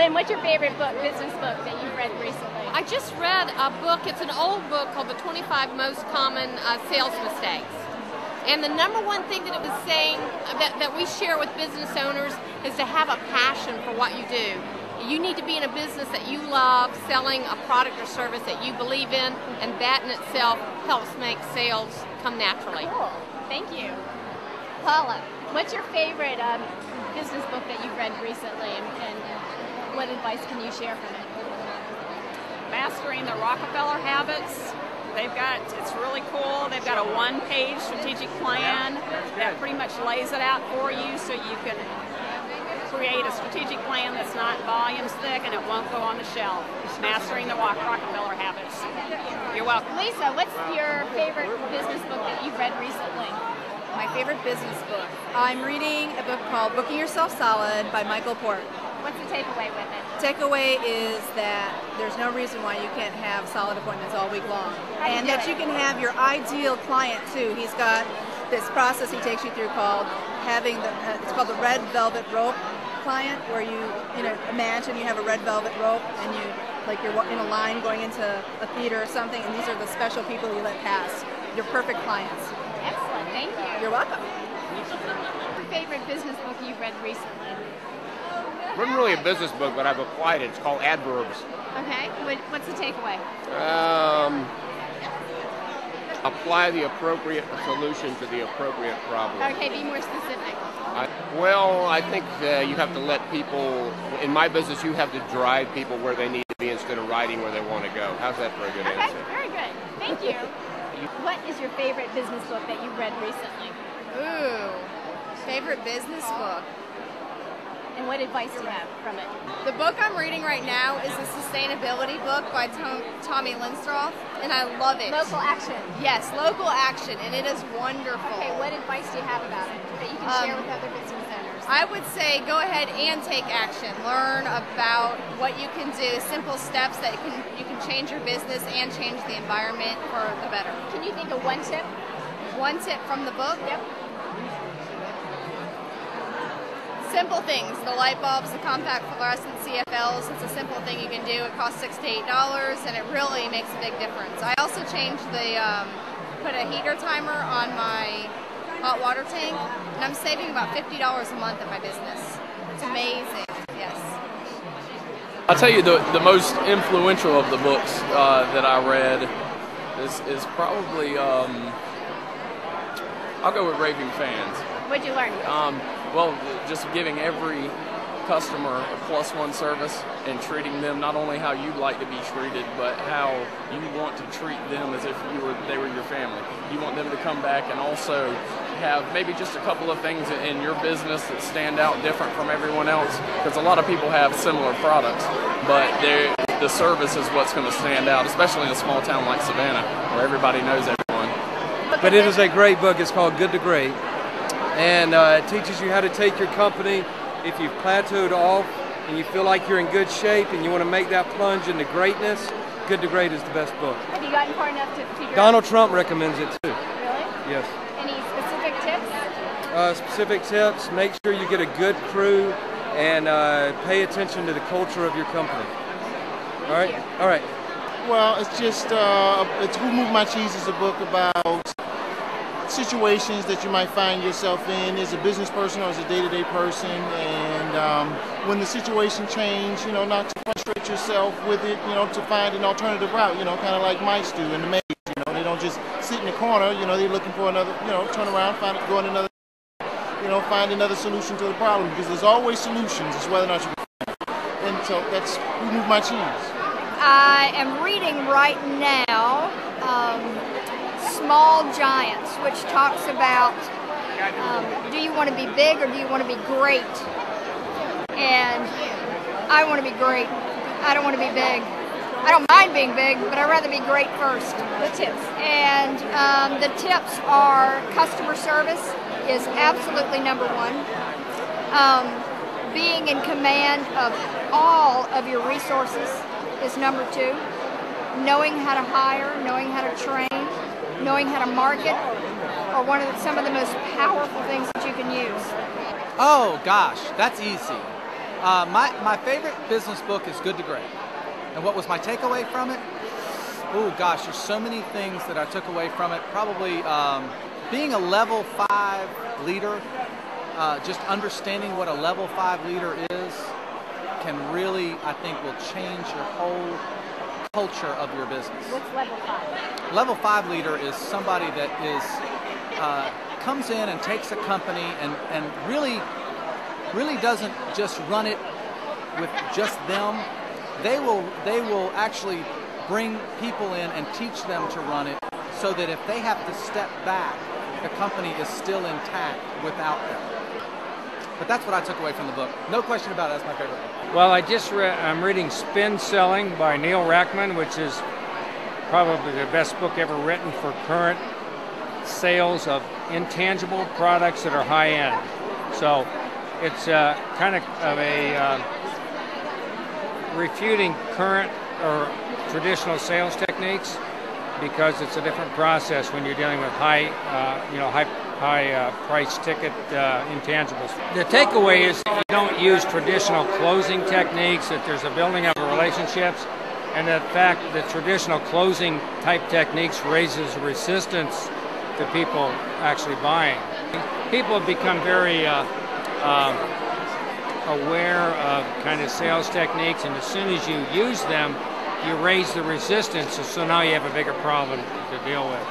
Lynn, what's your favorite book, business book that you've read recently? I just read a book. It's an old book called The 25 Most Common Sales Mistakes. And the number one thing that it was saying that we share with business owners is to have a passion for what you do. You need to be in a business that you love, selling a product or service that you believe in, and that in itself helps make sales come naturally. Cool. Thank you. Paula, what's your favorite business book that you've read recently, and what advice can you share from it? Mastering the Rockefeller Habits. It's really cool. They've got a one-page strategic plan that pretty much lays it out for you so you can create a strategic plan that's not volumes thick and it won't go on the shelf. Mastering the Rockefeller Habits. You're welcome. Lisa, what's your favorite business book that you've read recently? My favorite business book. I'm reading a book called Booking Yourself Solid by Michael Port. What's the takeaway with it? Takeaway is that there's no reason why you can't have solid appointments all week long. And that you can have your ideal client too. He's got this process he takes you through called having it's called the red velvet rope client, where you imagine you have a red velvet rope and you're in a line going into a theater or something, and these are the special people you let pass. Your perfect clients. Excellent, thank you. You're welcome. What's your favorite business book you've read recently? It wasn't really a business book, but I've applied it. It's called Adverbs. Okay, what's the takeaway? Apply the appropriate solution to the appropriate problem. Okay, be more specific. I think you have to let people, in my business, you have to drive people where they need to be instead of riding where they want to go. How's that for a good answer? Okay, very good. Thank you. What is your favorite business book that you've read recently? Ooh, favorite business book. And what advice do you have from it? The book I'm reading right now is the Sustainability book by Tommy Linstroth, and I love it. Local Action. Yes, Local Action, and it is wonderful. Okay, what advice do you have about it that you can share with other business owners? I would say go ahead and take action. Learn about what you can do, simple steps that you can change your business and change the environment for the better. Can you think of one tip? One tip from the book? Yep. Simple things, the light bulbs, the compact fluorescent CFLs, it's a simple thing you can do. It costs $6 to $8 and it really makes a big difference. I also changed put a heater timer on my hot water tank, and I'm saving about $50 a month in my business. It's amazing, yes. I'll tell you the most influential of the books that I read is probably, I'll go with Raving Fans. What'd you learn? Well, just giving every customer a +1 service and treating them not only how you'd like to be treated, but how you want to treat them as if they were your family. You want them to come back and also have maybe just a couple of things in your business that stand out different from everyone else, because a lot of people have similar products, but the service is what's going to stand out, especially in a small town like Savannah where everybody knows everyone. But it is a great book. It's called Good to Great. And it teaches you how to take your company, if you've plateaued off and you feel like you're in good shape and you want to make that plunge into greatness, Good to Great is the best book. Have you gotten far enough to figure Donald Trump recommends it too. Really? Yes. Any specific tips? Specific tips, make sure you get a good crew and pay attention to the culture of your company. All right? All right. Well, it's just, it's Who Moved My Cheese is a book about situations that you might find yourself in as a business person or as a day-to-day person, and when the situation changes, not to frustrate yourself with it, to find an alternative route, kind of like mice do in the maze. They don't just sit in the corner, they're looking for another, turn around, go in another, find another solution to the problem, because there's always solutions. It's whether or not you can find it. And so that's Who Moved My Cheese. I am reading right now Small Giants, which talks about do you want to be big or do you want to be great? And I want to be great. I don't want to be big. I don't mind being big, but I'd rather be great first. The tips. And the tips are customer service is absolutely number one. Being in command of all of your resources is number two. Knowing how to hire, knowing how to train, knowing how to market are some of the most powerful things that you can use. Oh gosh, that's easy. My favorite business book is Good to Great. And what was my takeaway from it? Oh gosh, there's so many things that I took away from it. Probably being a level 5 leader, just understanding what a level 5 leader is can really, I think, will change your whole culture of your business. What's level 5? Level 5 leader is somebody that is comes in and takes a company and really doesn't just run it with just them. They will actually bring people in and teach them to run it, so that if they have to step back, the company is still intact without them. But that's what I took away from the book. No question about it. That's my favorite book. Well, I'm reading Spin Selling by Neil Rackman, which is probably the best book ever written for current sales of intangible products that are high end. So it's kind of a refuting current or traditional sales techniques, because it's a different process when you're dealing with high price ticket intangibles. The takeaway is that you don't use traditional closing techniques, that there's a building of relationships, and the fact that traditional closing type techniques raises resistance to people actually buying. People have become very aware of kind of sales techniques, and as soon as you use them, you raise the resistance, so now you have a bigger problem to deal with.